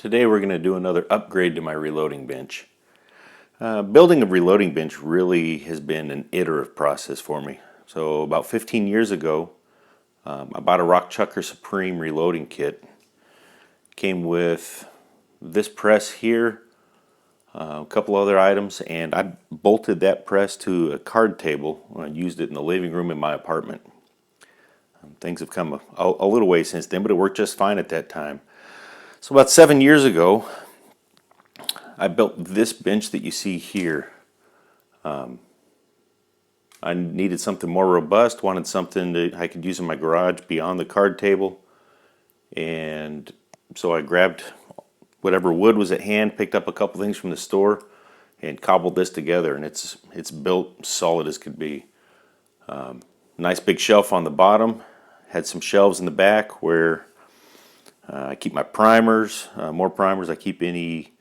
Today we're going to do another upgrade to my reloading bench. Building a reloading bench really has been an iterative process for me. So about 15 years ago, I bought a Rockchucker Supreme reloading kit. Came with this press here, a couple other items, and I bolted that press to a card table when I used it in the living room in my apartment. Things have come a little way since then, but it worked just fine at that time. So about 7 years ago, I built this bench that you see here. I needed something more robust, wanted something that I could use in my garage beyond the card table. And so I grabbed whatever wood was at hand, picked up a couple things from the store, and cobbled this together. And it's built solid as could be. Nice big shelf on the bottom. Had some shelves in the back where I keep my primers, more primers. I keep any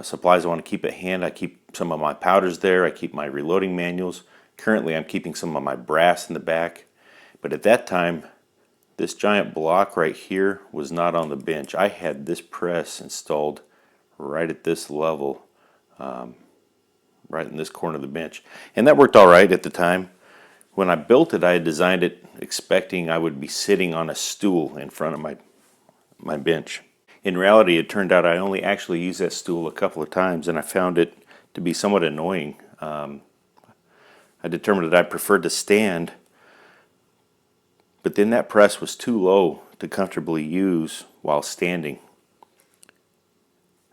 supplies I want to keep at hand. I keep some of my powders there. I keep my reloading manuals. Currently I'm keeping some of my brass in the back. But at that time, this giant block right here was not on the bench. I had this press installed right at this level, right in this corner of the bench. And that worked all right at the time. When I built it, I had designed it expecting I would be sitting on a stool in front of my bench. In reality, it turned out I only actually used that stool a couple of times, and I found it to be somewhat annoying. I determined that I preferred to stand, but then that press was too low to comfortably use while standing.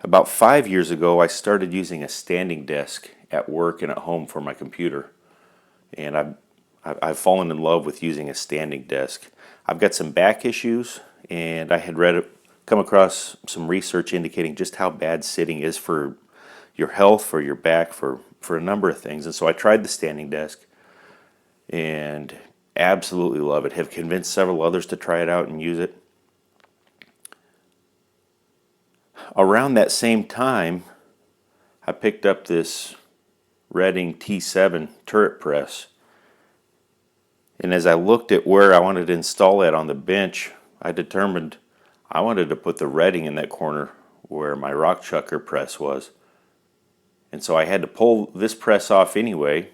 About 5 years ago, I started using a standing desk at work and at home for my computer, and I've fallen in love with using a standing desk. I've got some back issues, and I had come across some research indicating just how bad sitting is for your health, for your back, for a number of things. And so I tried the standing desk and absolutely love it. Have convinced several others to try it out and use it. Around that same time, I picked up this Redding T7 turret press. And as I looked at where I wanted to install it on the bench, I determined I wanted to put the Redding in that corner where my Rockchucker press was. And so I had to pull this press off anyway.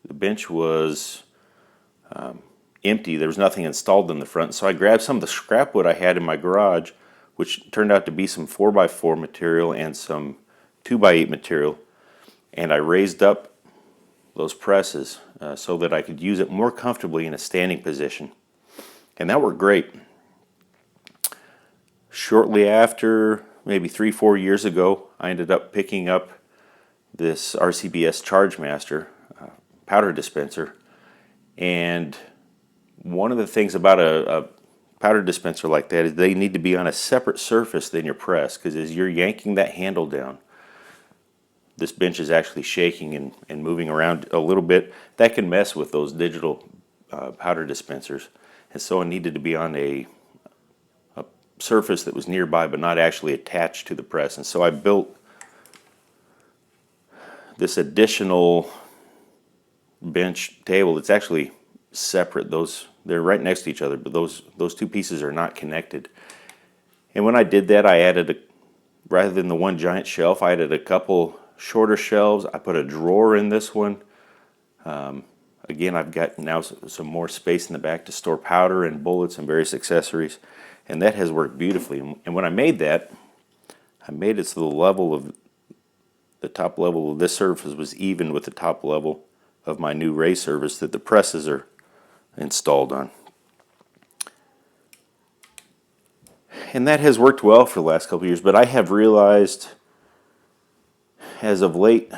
The bench was empty. There was nothing installed in the front. So I grabbed some of the scrap wood I had in my garage, which turned out to be some 4x4 material and some 2x8 material. And I raised up those presses so that I could use it more comfortably in a standing position. And that worked great. Shortly after, maybe 3-4 years ago, I ended up picking up this RCBS Chargemaster powder dispenser. And one of the things about a powder dispenser like that is they need to be on a separate surface than your press, because as you're yanking that handle down, this bench is actually shaking and moving around a little bit. That can mess with those digital powder dispensers. And so it needed to be on a surface that was nearby but not actually attached to the press. And so I built this additional bench table. It's actually separate. They're right next to each other, but those two pieces are not connected. And when I did that, I added rather than the one giant shelf, I added a couple shorter shelves. I put a drawer in this one. Again, I've got now some more space in the back to store powder and bullets and various accessories, and that has worked beautifully. And when I made that, I made it so the top level of this surface was even with the top level of my new raised surface that the presses are installed on. And that has worked well for the last couple of years, but I have realized as of late,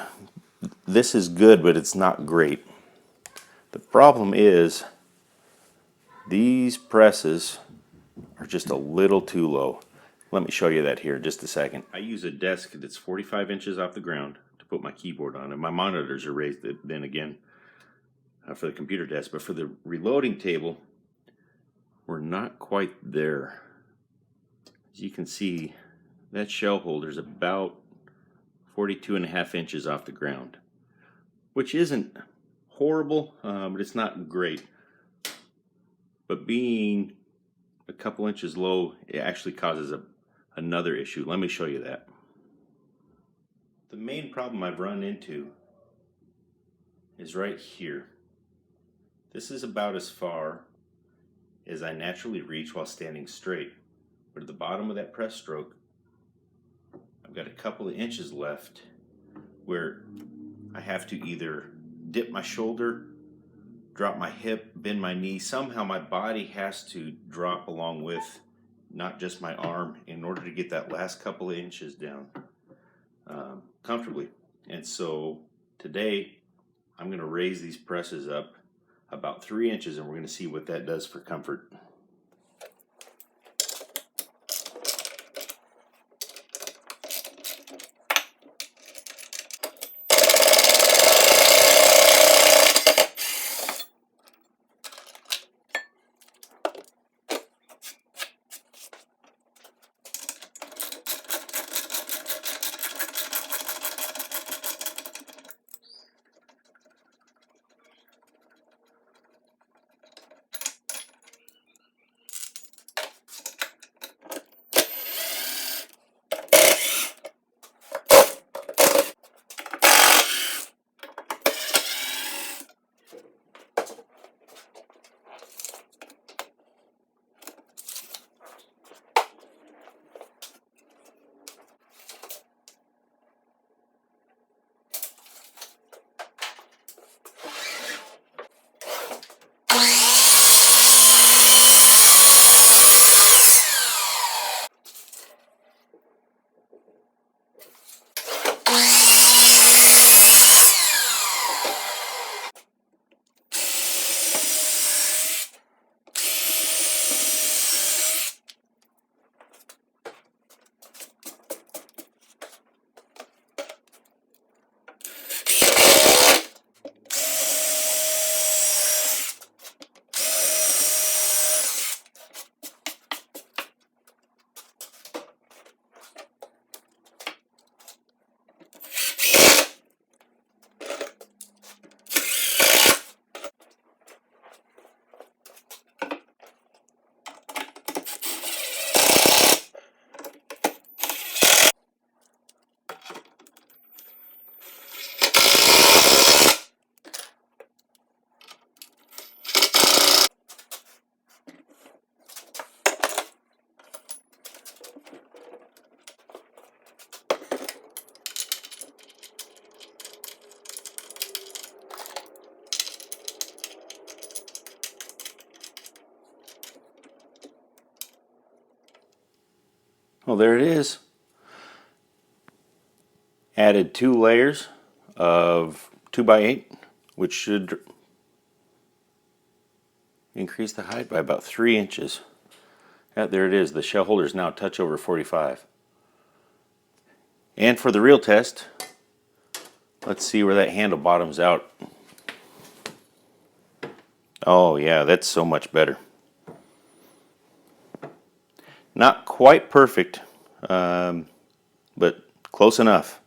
this is good, but it's not great. The problem is these presses are just a little too low. Let me show you that here in just a second. I use a desk that's 45 inches off the ground to put my keyboard on, and my monitors are raised then again for the computer desk. But for the reloading table, we're not quite there. As you can see, that shell holder is about 42.5 inches off the ground, which isn't horrible, but it's not great. But being a couple inches low, it actually causes a another issue. Let me show you that. The main problem I've run into is right here. This is about as far as I naturally reach while standing straight. But at the bottom of that press stroke, I've got a couple of inches left where I have to either dip my shoulder, drop my hip, bend my knee. Somehow my body has to drop along with not just my arm in order to get that last couple of inches down comfortably. And so today I'm going to raise these presses up about 3 inches, and we're going to see what that does for comfort. Well, there it is. Added 2 layers of 2x8, which should increase the height by about 3 inches. There it is. The shell holders now touch over 45. And for the real test, let's see where that handle bottoms out. Oh yeah, that's so much better. Not quite perfect, but close enough.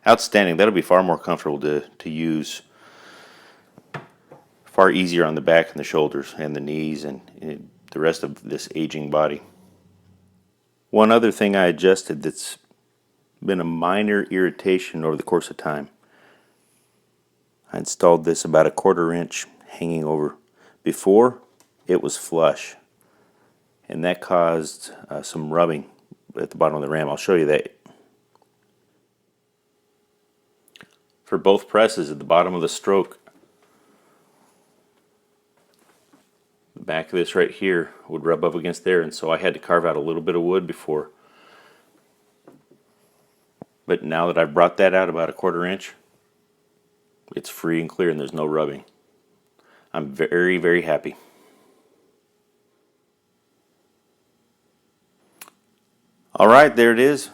Outstanding. That'll be far more comfortable to use. Far easier on the back and the shoulders and the knees and the rest of this aging body. One other thing I adjusted that's been a minor irritation over the course of time. I installed this about a 1/4 inch hanging over. Before, it was flush, and that caused some rubbing at the bottom of the ram. I'll show you that. For both presses at the bottom of the stroke, the back of this right here would rub up against there, and so I had to carve out a little bit of wood before. But now that I've brought that out about a 1/4 inch, it's free and clear and there's no rubbing. I'm very, very happy. All right, there it is.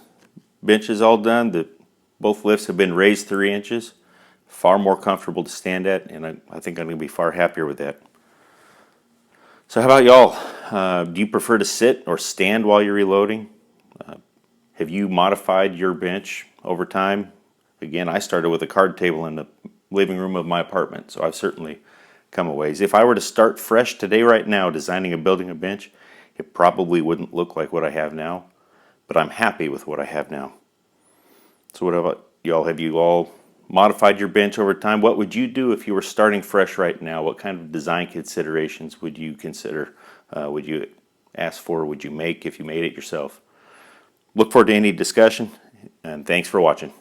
Bench is all done. Both lifts have been raised 3 inches. Far more comfortable to stand at, and I think I'm going to be far happier with that. So how about y'all? Do you prefer to sit or stand while you're reloading? Have you modified your bench over time? Again, I started with a card table in the living room of my apartment, so I've certainly come a ways. If I were to start fresh today right now designing and building a bench, it probably wouldn't look like what I have now. but I'm happy with what I have now. So what about y'all? Have you all modified your bench over time? What would you do if you were starting fresh right now? What kind of design considerations would you consider? Would you ask for? Would you make if you made it yourself? Look forward to any discussion, and thanks for watching.